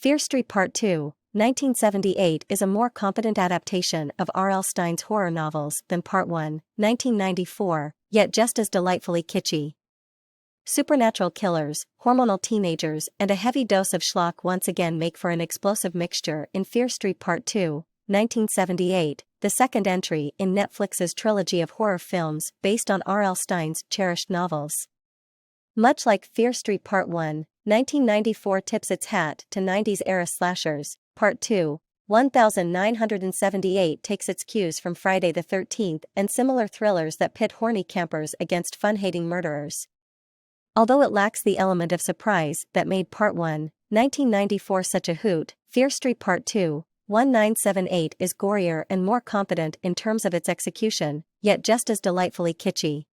Fear Street Part 2, 1978 is a more competent adaptation of R.L. Stine's horror novels than Part 1, 1994, yet just as delightfully kitschy. Supernatural killers, hormonal teenagers, and a heavy dose of schlock once again make for an explosive mixture in Fear Street Part 2, 1978, the second entry in Netflix's trilogy of horror films based on R.L. Stine's cherished novels. Much like Fear Street Part 1, 1994 tips its hat to 90s-era slashers, Part 2, 1978 takes its cues from Friday the 13th and similar thrillers that pit horny campers against fun-hating murderers. Although it lacks the element of surprise that made Part 1, 1994 such a hoot, Fear Street Part 2, 1978 is gorier and more competent in terms of its execution, yet just as delightfully kitschy.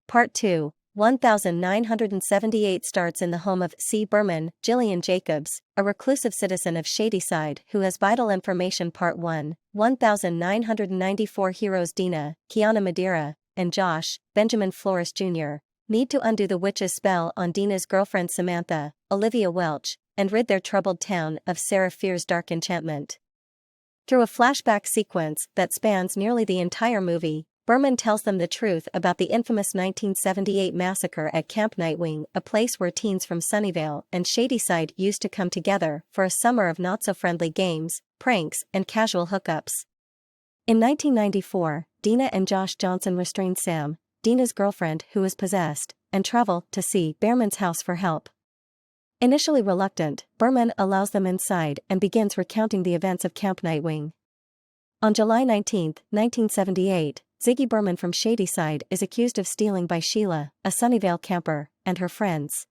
Part 2, 1978 starts in the home of C. Berman, Gillian Jacobs, a reclusive citizen of Shadyside who has vital information. Part 1, 1994 heroes Dina, Kiana Madeira, and Josh, Benjamin Flores Jr., need to undo the witch's spell on Dina's girlfriend Samantha, Olivia Welch, and rid their troubled town of Sarah Fear's dark enchantment. Through a flashback sequence that spans nearly the entire movie, Berman tells them the truth about the infamous 1978 massacre at Camp Nightwing, a place where teens from Sunnyvale and Shadyside used to come together for a summer of not-so-friendly games, pranks, and casual hookups. In 1994, Dina and Josh Johnson restrain Sam, Dina's girlfriend who is possessed, and travel to C. Berman's house for help. Initially reluctant, Berman allows them inside and begins recounting the events of Camp Nightwing. On July 19, 1978, Ziggy Berman from Shadyside is accused of stealing by Sheila, a Sunnyvale camper, and her friends.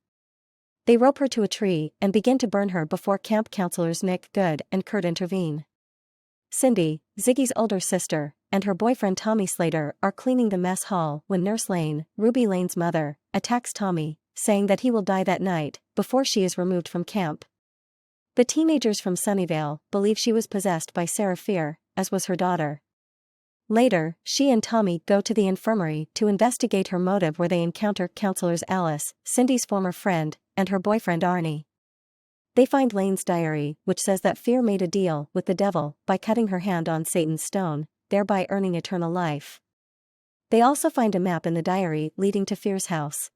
They rope her to a tree and begin to burn her before camp counselors Nick Good and Kurt intervene. Cindy, Ziggy's older sister, and her boyfriend Tommy Slater are cleaning the mess hall when Nurse Lane, Ruby Lane's mother, attacks Tommy, saying that he will die that night, before she is removed from camp. The teenagers from Sunnyvale believe she was possessed by Sarah Fear, as was her daughter. Later, she and Tommy go to the infirmary to investigate her motive where they encounter counselors Alice, Cindy's former friend, and her boyfriend Arnie. They find Lane's diary, which says that Fear made a deal with the devil by cutting her hand on Satan's stone, thereby earning eternal life. They also find a map in the diary leading to Fear's house.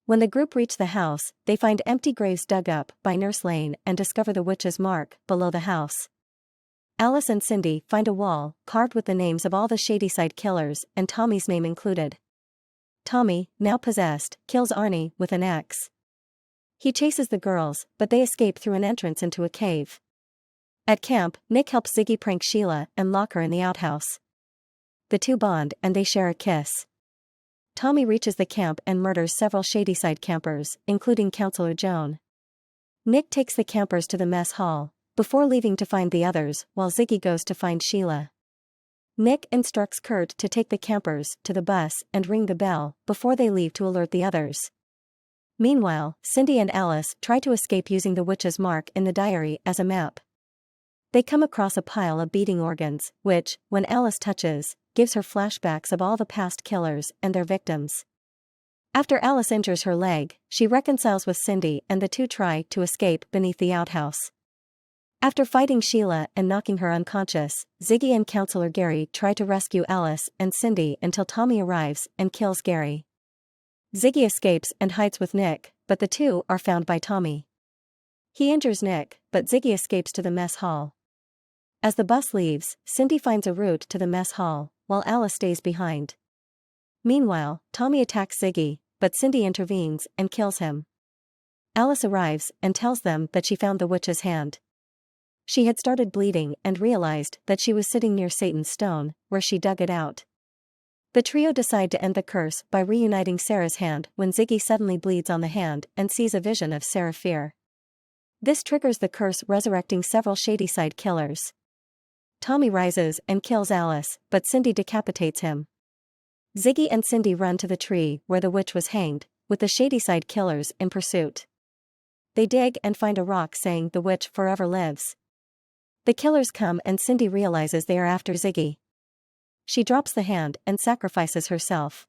When the group reach the house, they find empty graves dug up by Nurse Lane and discover the witch's mark below the house. Alice and Cindy find a wall carved with the names of all the Shadyside killers and Tommy's name included. Tommy, now possessed, kills Arnie with an axe. He chases the girls, but they escape through an entrance into a cave. At camp, Nick helps Ziggy prank Sheila and lock her in the outhouse. The two bond and they share a kiss. Tommy reaches the camp and murders several Shadyside campers, including Counselor Joan. Nick takes the campers to the mess hall, before leaving to find the others, while Ziggy goes to find Sheila. Nick instructs Kurt to take the campers to the bus and ring the bell before they leave to alert the others. Meanwhile, Cindy and Alice try to escape using the witch's mark in the diary as a map. They come across a pile of beating organs, which, when Alice touches, gives her flashbacks of all the past killers and their victims. After Alice injures her leg, she reconciles with Cindy and the two try to escape beneath the outhouse. After fighting Sheila and knocking her unconscious, Ziggy and Counselor Gary try to rescue Alice and Cindy until Tommy arrives and kills Gary. Ziggy escapes and hides with Nick, but the two are found by Tommy. He injures Nick, but Ziggy escapes to the mess hall. As the bus leaves, Cindy finds a route to the mess hall, while Alice stays behind. Meanwhile, Tommy attacks Ziggy, but Cindy intervenes and kills him. Alice arrives and tells them that she found the witch's hand. She had started bleeding and realized that she was sitting near Satan's stone, where she dug it out. The trio decide to end the curse by reuniting Sarah's hand when Ziggy suddenly bleeds on the hand and sees a vision of Sarah Fear. This triggers the curse, resurrecting several Shadyside killers. Tommy rises and kills Alice, but Cindy decapitates him. Ziggy and Cindy run to the tree where the witch was hanged, with the Shadyside killers in pursuit. They dig and find a rock saying the witch forever lives. The killers come and Cindy realizes they are after Ziggy. She drops the hand and sacrifices herself.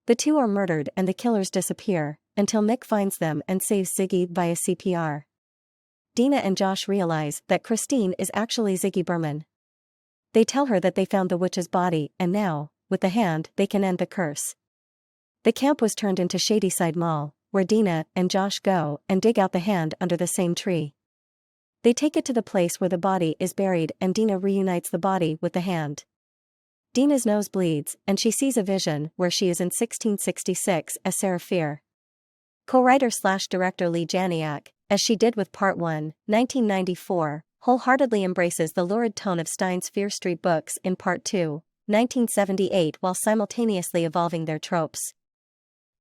The two are murdered and the killers disappear, until Nick finds them and saves Ziggy via CPR. Dina and Josh realize that Christine is actually Ziggy Berman. They tell her that they found the witch's body and now, with the hand, they can end the curse. The camp was turned into Shadyside Mall, where Dina and Josh go and dig out the hand under the same tree. They take it to the place where the body is buried and Dina reunites the body with the hand. Dina's nose bleeds and she sees a vision where she is in 1666 as Sarah Fear. Co-writer/director Leigh Janiak, as she did with Part 1, 1994, wholeheartedly embraces the lurid tone of Stein's Fear Street books in Part 2, 1978 while simultaneously evolving their tropes.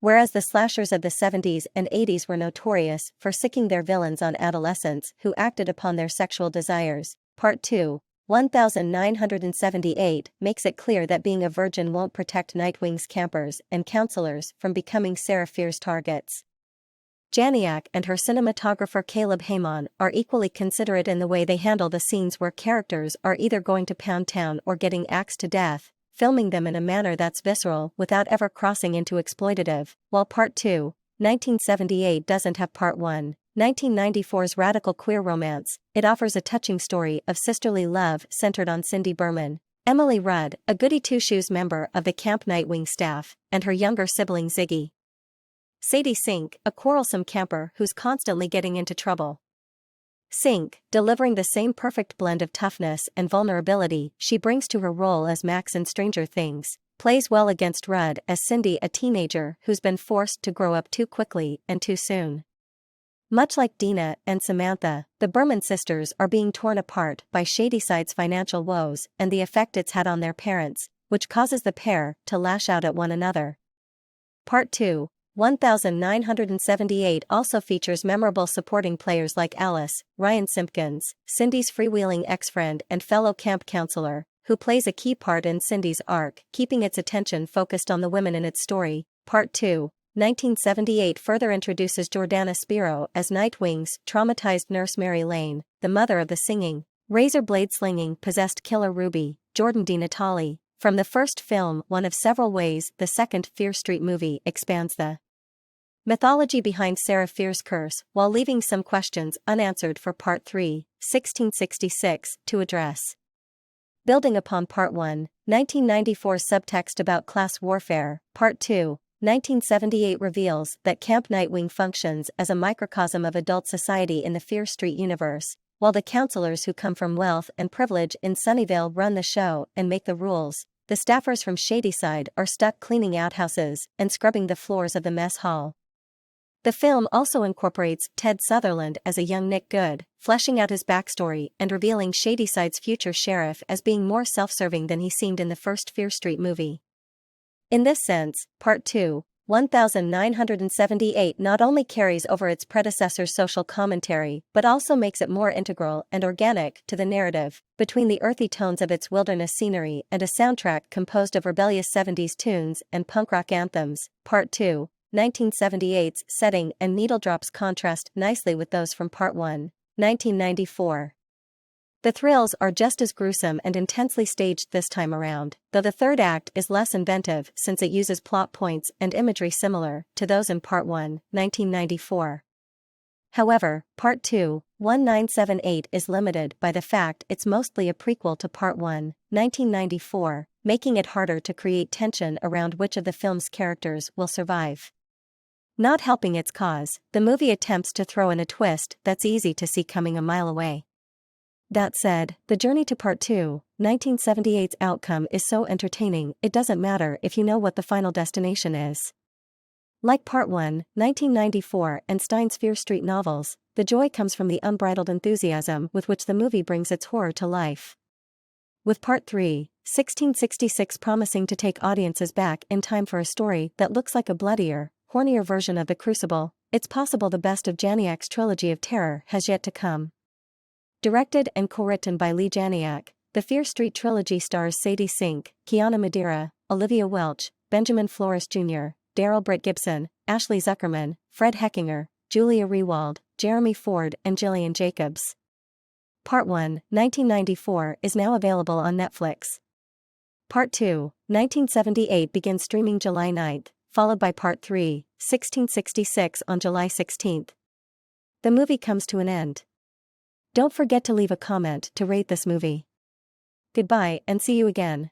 Whereas the slashers of the 70s and 80s were notorious for sicking their villains on adolescents who acted upon their sexual desires, Part 2, 1978 makes it clear that being a virgin won't protect Nightwing's campers and counselors from becoming Sarah Fear's targets. Janiak and her cinematographer Caleb Heyman are equally considerate in the way they handle the scenes where characters are either going to Pound Town or getting axed to death, filming them in a manner that's visceral without ever crossing into exploitative, while Part 2, 1978 doesn't have Part 1, 1994's radical queer romance. It offers a touching story of sisterly love centered on Cindy Berman, Emily Rudd, a goody two-shoes member of the Camp Nightwing staff, and her younger sibling Ziggy. Sadie Sink, a quarrelsome camper who's constantly getting into trouble. Sink, delivering the same perfect blend of toughness and vulnerability she brings to her role as Max in Stranger Things, plays well against Rudd as Cindy, a teenager who's been forced to grow up too quickly and too soon. Much like Dina and Samantha, the Berman sisters are being torn apart by Shadyside's financial woes and the effect it's had on their parents, which causes the pair to lash out at one another. Part 2, 1978 also features memorable supporting players like Alice, Ryan Simpkins, Cindy's freewheeling ex-friend and fellow camp counselor, who plays a key part in Cindy's arc, keeping its attention focused on the women in its story. Part 2, 1978 further introduces Jordana Spiro as Nightwing's traumatized nurse Mary Lane, the mother of the singing, razor blade slinging possessed killer Ruby, Jordan DiNatale. From the first film, one of several ways the second Fear Street movie expands the mythology behind Sarah Fear's curse while leaving some questions unanswered for Part 3, 1666, to address. Building upon Part 1, 1994's subtext about class warfare, Part 2, 1978 reveals that Camp Nightwing functions as a microcosm of adult society in the Fear Street universe, while the counselors who come from wealth and privilege in Sunnyvale run the show and make the rules. The staffers from Shadyside are stuck cleaning outhouses and scrubbing the floors of the mess hall. The film also incorporates Ted Sutherland as a young Nick Good, fleshing out his backstory and revealing Shadyside's future sheriff as being more self-serving than he seemed in the first Fear Street movie. In this sense, Part 2, 1978 not only carries over its predecessor's social commentary but also makes it more integral and organic to the narrative, between the earthy tones of its wilderness scenery and a soundtrack composed of rebellious 70s tunes and punk rock anthems. Part 2, 1978's setting and needle drops contrast nicely with those from Part 1, 1994. The thrills are just as gruesome and intensely staged this time around, though the third act is less inventive since it uses plot points and imagery similar to those in Part 1, 1994. However, Part 2, 1978 is limited by the fact it's mostly a prequel to Part 1, 1994, making it harder to create tension around which of the film's characters will survive. Not helping its cause, the movie attempts to throw in a twist that's easy to see coming a mile away. That said, the journey to Part 2, 1978's outcome is so entertaining it doesn't matter if you know what the final destination is. Like Part 1, 1994 and Stein's Fear Street novels, the joy comes from the unbridled enthusiasm with which the movie brings its horror to life. With Part 3, 1666 promising to take audiences back in time for a story that looks like a bloodier, hornier version of The Crucible, it's possible the best of Janiak's trilogy of terror has yet to come. Directed and co-written by Leigh Janiak, the Fear Street trilogy stars Sadie Sink, Kiana Madeira, Olivia Welch, Benjamin Flores Jr., Daryl Britt Gibson, Ashley Zuckerman, Fred Heckinger, Julia Rewald, Jeremy Ford and Gillian Jacobs. Part 1, 1994 is now available on Netflix. Part 2, 1978 begins streaming July 9th, followed by Part 3, 1666 on July 16th. The movie comes to an end. Don't forget to leave a comment to rate this movie. Goodbye and see you again.